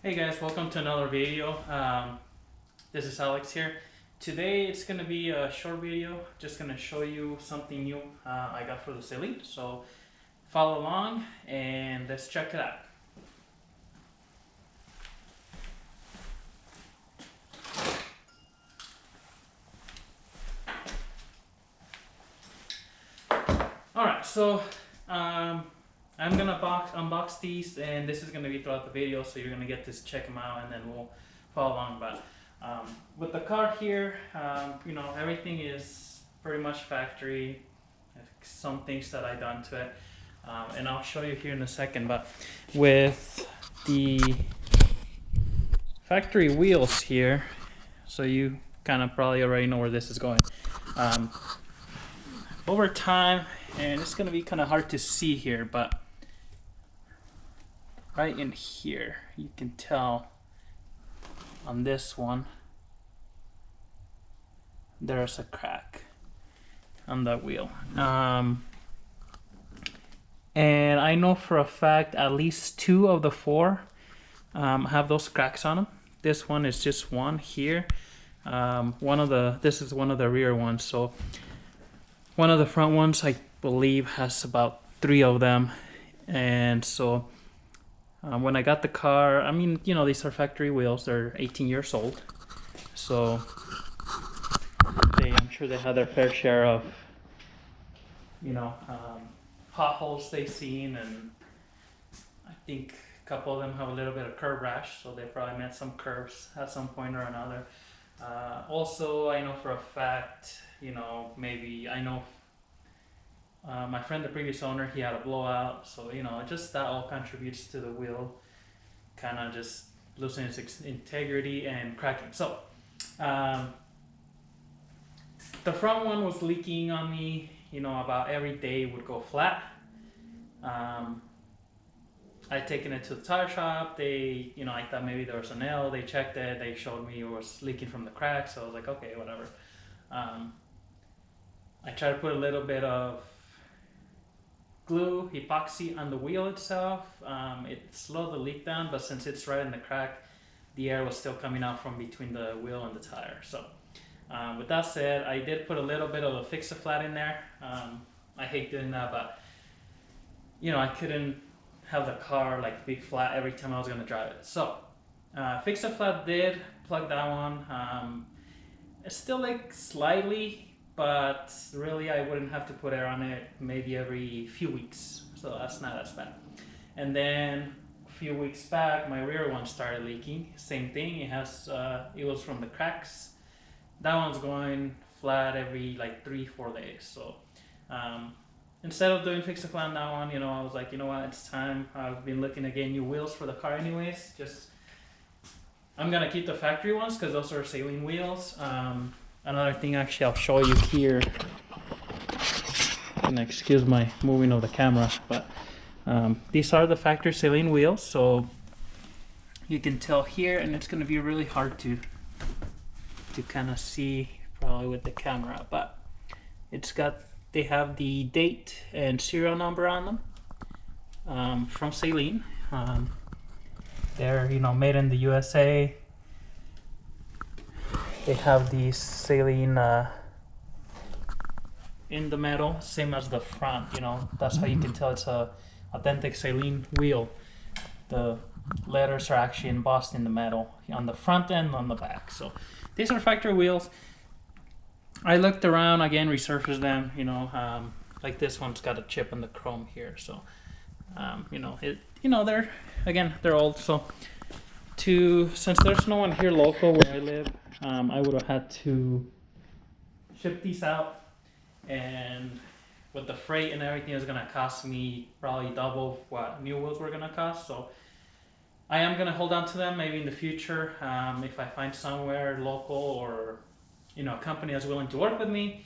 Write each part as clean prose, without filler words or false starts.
Hey guys, welcome to another video. This is Alex here. Today it's going to be a short video, just going to show you something new I got for the Saleen. So follow along and let's check it out. Alright, so I'm going to unbox these, and this is going to be throughout the video, so you're going to get to check them out and then we'll follow along. But with the car here, everything is pretty much factory. Some things that I done to it, and I'll show you here in a second. But with the factory wheels here, so you kind of probably already know where this is going. Over time, and it's gonna be kind of hard to see here, but right in here you can tell on this one there's a crack on that wheel, and I know for a fact at least 2 of the 4 have those cracks on them. This one is just one here. This is one of the rear ones, so one of the front ones I believe has about 3 of them. And so when I got the car, I mean, these are factory wheels, they're 18 years old, so I'm sure they had their fair share of potholes they've seen, and I think a couple of them have a little bit of curb rash, so they probably met some curves at some point or another. Also, I know for a fact, my friend, the previous owner, he had a blowout, so just that all contributes to the wheel kind of just losing its integrity and cracking. So the front one was leaking on me, about every day would go flat. I'd taken it to the tire shop. They, I thought maybe there was a nail. They checked it. They showed me it was leaking from the crack. So I was like, okay, whatever. I tried to put a little bit of glue, epoxy on the wheel itself. It slowed the leak down, but since it's right in the crack, the air was still coming out from between the wheel and the tire. So with that said, I did put a little bit of a fix-a-flat in there. I hate doing that, but I couldn't have the car like be flat every time I was going to drive it. So fix-a-flat did plug that one. It's still like slightly, but really I wouldn't have to put air on it maybe every few weeks, so that's not as bad. And then a few weeks back, my rear one started leaking. Same thing, it was from the cracks. That one's going flat every like 3-4 days. So instead of doing fix-a-flat on that one, I was like, you know what, it's time. I've been looking to get new wheels for the car anyways. I'm gonna keep the factory ones because those are Saleen wheels. Another thing, actually, I'll show you here. And excuse my moving of the camera, but these are the factory Saleen wheels. So you can tell here, and it's gonna be really hard to kind of see probably with the camera, but they have the date and serial number on them from Saleen. They're made in the USA. They have the Saleen in the metal, same as the front. That's how you can tell it's a authentic Saleen wheel. The letters are actually embossed in the metal on the front and on the back. So these are factory wheels. I looked around again, resurfaced them. Like this one's got a chip in the chrome here. So they're old. So since there's no one here local where I live, I would have had to ship these out, and with the freight and everything, it's gonna cost me probably double what new wheels were gonna cost. So I am gonna hold on to them maybe in the future. If I find somewhere local or a company that's willing to work with me,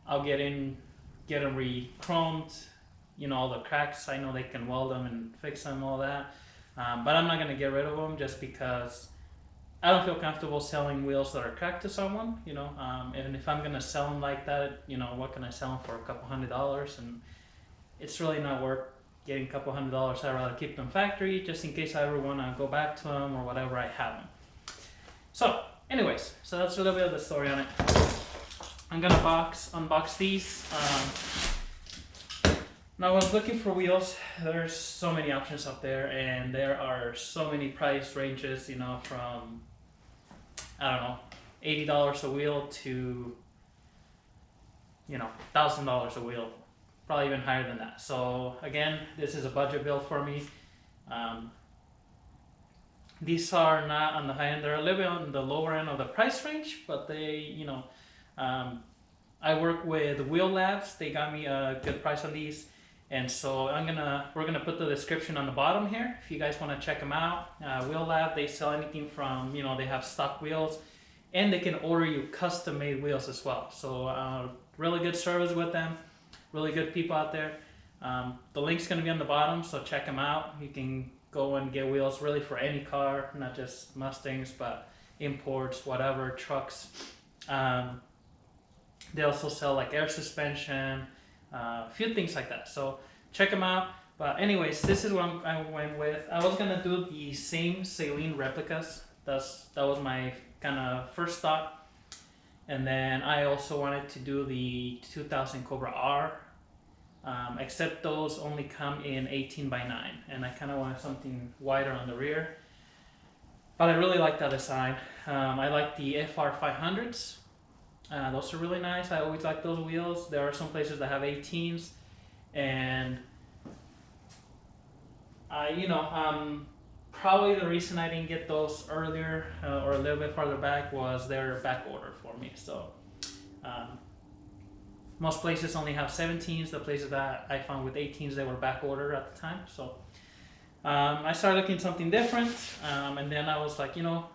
I'll get them re-chromed. All the cracks, I know they can weld them and fix them, all that. But I'm not going to get rid of them just because I don't feel comfortable selling wheels that are cracked to someone, and if I'm going to sell them like that, what can I sell them for? A couple $100, and it's really not worth getting a couple $100, I'd rather keep them factory just in case I ever want to go back to them or whatever. I have them. So anyways, so that's a little bit of the story on it. I'm gonna unbox these. Now I was looking for wheels. There's so many options out there, and there are so many price ranges, you know, from, I don't know, $80 a wheel to, you know, $1,000 a wheel, probably even higher than that. So again, this is a budget build for me. These are not on the high end, they're a little bit on the lower end of the price range, but they, you know, I work with Wheel Labs. They got me a good price on these. And so we're gonna put the description on the bottom here if you guys want to check them out. Wheel Lab, they sell anything from, you know, they have stock wheels, and they can order you custom made wheels as well. So really good service with them, really good people out there. The link's gonna be on the bottom, so check them out. You can go and get wheels really for any car, not just Mustangs, but imports, whatever, trucks. They also sell like air suspension, a few things like that. So check them out. But anyways, this is what I went with. I was gonna do the same Saleen replicas. That was my kind of first thought. And then I also wanted to do the 2000 Cobra R, except those only come in 18x9, and I kind of wanted something wider on the rear. But I really like that design. I like the FR 500s. Those are really nice. I always like those wheels. There are some places that have 18s, and probably the reason I didn't get those earlier or a little bit farther back was they're back ordered for me. So most places only have 17s. The places that I found with 18s, they were back ordered at the time. So I started looking at something different, and then I was like, you know,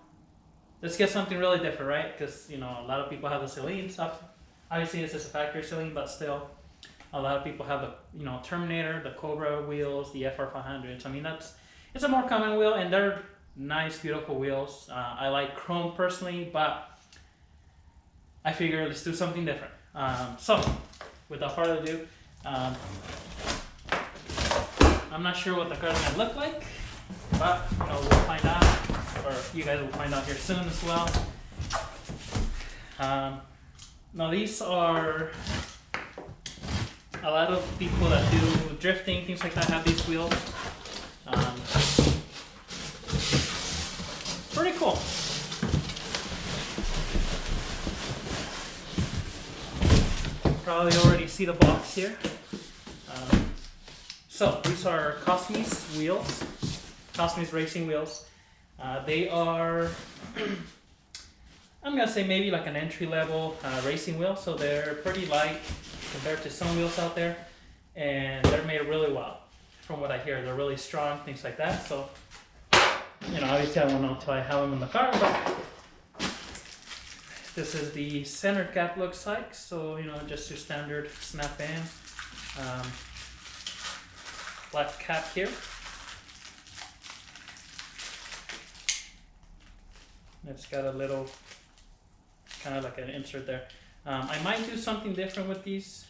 let's get something really different, right? Because, you know, a lot of people have the Saleen stuff. Obviously, this is a factory Saleen, but still, a lot of people have the, you know, Terminator, the Cobra wheels, the FR 500s. I mean, it's a more common wheel, and they're nice, beautiful wheels. I like chrome personally, but I figure let's do something different. So, without further ado, I'm not sure what the car's gonna look like, but you know, we'll find out. Or you guys will find out here soon as well. Now these are a lot of people that do drifting, things like that, have these wheels. Pretty cool. Probably already see the box here. So these are Cosmis wheels, Cosmis racing wheels. They are, I'm gonna say maybe like an entry-level racing wheel, so they're pretty light compared to some wheels out there, and they're made really well. From what I hear, they're really strong, things like that. So, you know, obviously I won't know until I have them in the car, but this is the center cap looks like. So, you know, just your standard snap-in, black cap here. It's got a little, kind of like an insert there. I might do something different with these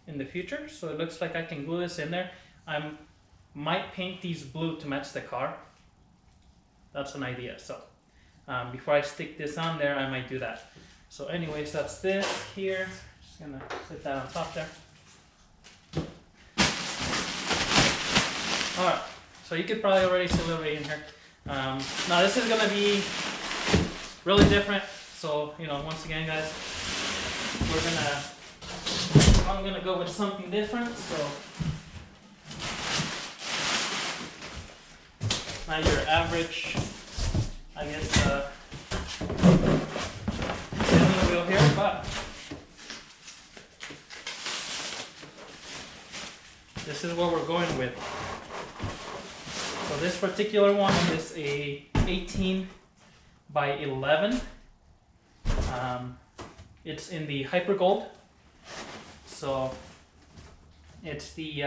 in the future. So it looks like I can glue this in there. I might paint these blue to match the car. That's an idea. So before I stick this on there, I might do that. So anyways, that's this here. Just gonna sit that on top there. All right, so you could probably already see a little bit in here. Now this is gonna be really different. So, you know, once again, guys, I'm gonna go with something different. So, not your average, I guess, wheel here, but this is what we're going with. So this particular one is a 18 by 11. It's in the Hyper Gold. So it's the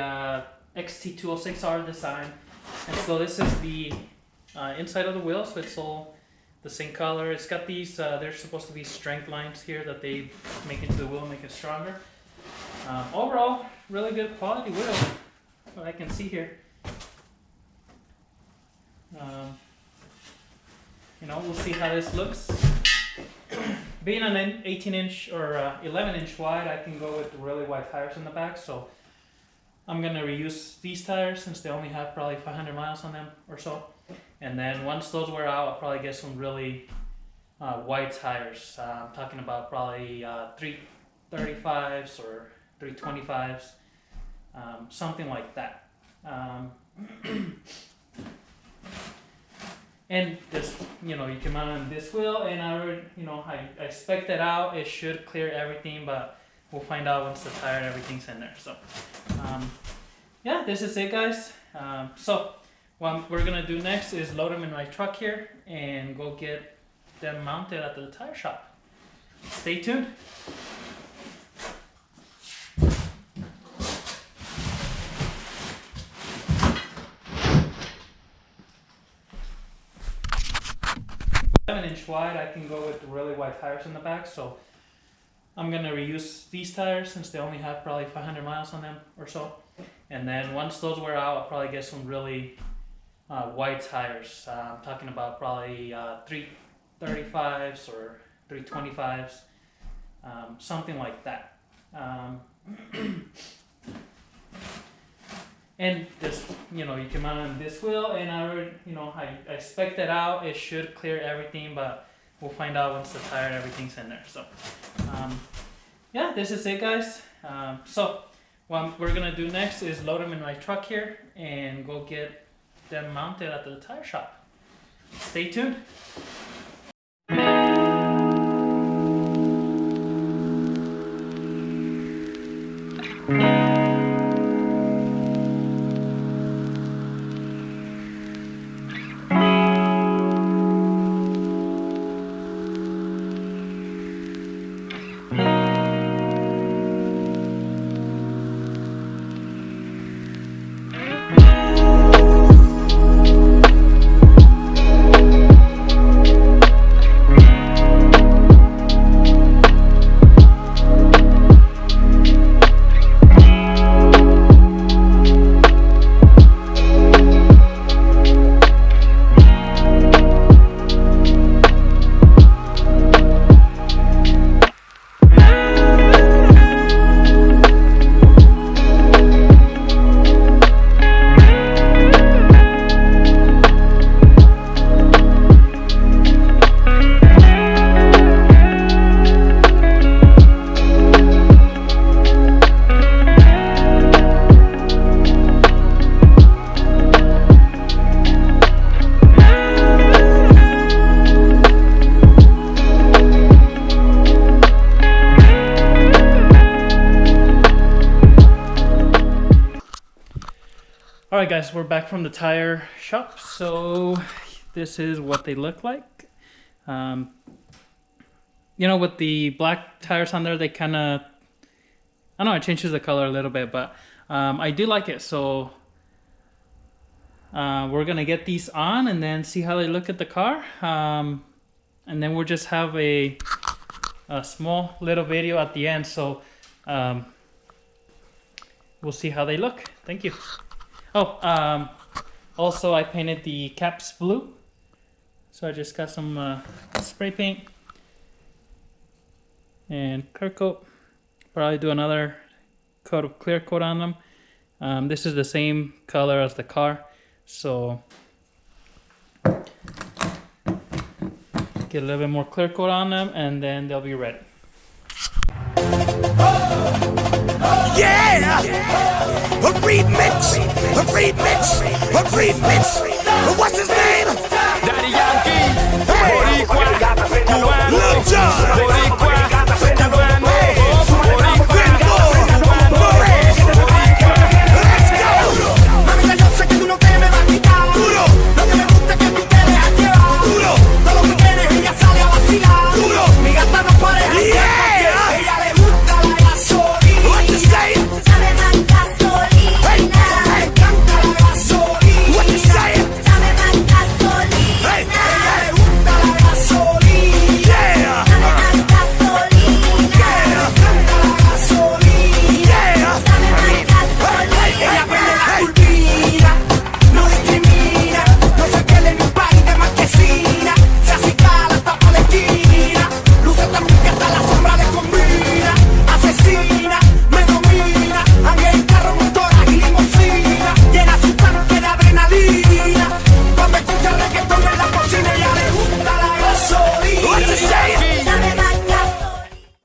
XT206R design. And so this is the inside of the wheel. So it's all the same color. It's got these, they're supposed to be strength lines here that they make into the wheel, make it stronger. Overall, really good quality wheel. what I can see here. You know, we'll see how this looks. Being an 18-inch or 11-inch wide, I can go with really wide tires in the back. So I'm gonna reuse these tires since they only have probably 500 miles on them or so. And then once those wear out, I'll probably get some really wide tires. I'm talking about probably 335s or 325s, something like that. And just, you know, you can mount on this wheel, and I spec'd it out. It should clear everything, but we'll find out once the tire and everything's in there. So yeah, this is it, guys. So what we're gonna do next is load them in my truck here and go get them mounted at the tire shop. Stay tuned. Inch wide, I can go with really wide tires in the back. So I'm gonna reuse these tires since they only have probably 500 miles on them or so. And then once those wear out, I'll probably get some really wide tires. I'm talking about probably 335s or 325s, something like that. And just, you know, you can mount on this wheel, and I spec'd it out. It should clear everything, but we'll find out once the tire and everything's in there. So yeah, this is it, guys. So what we're gonna do next is load them in my truck here and go get them mounted at the tire shop. Stay tuned. Alright guys, we're back from the tire shop. So this is what they look like. You know, with the black tires on there, they kind of, I don't know, it changes the color a little bit, but I do like it. So we're gonna get these on and then see how they look at the car, and then we'll just have a small little video at the end. So we'll see how they look. Thank you. Oh, also I painted the caps blue. So I just got some spray paint and clear coat. Probably do another coat of clear coat on them. This is the same color as the car, so get a little bit more clear coat on them and then they'll be ready. Yeah! A remix! A remix! A remix! What's his name?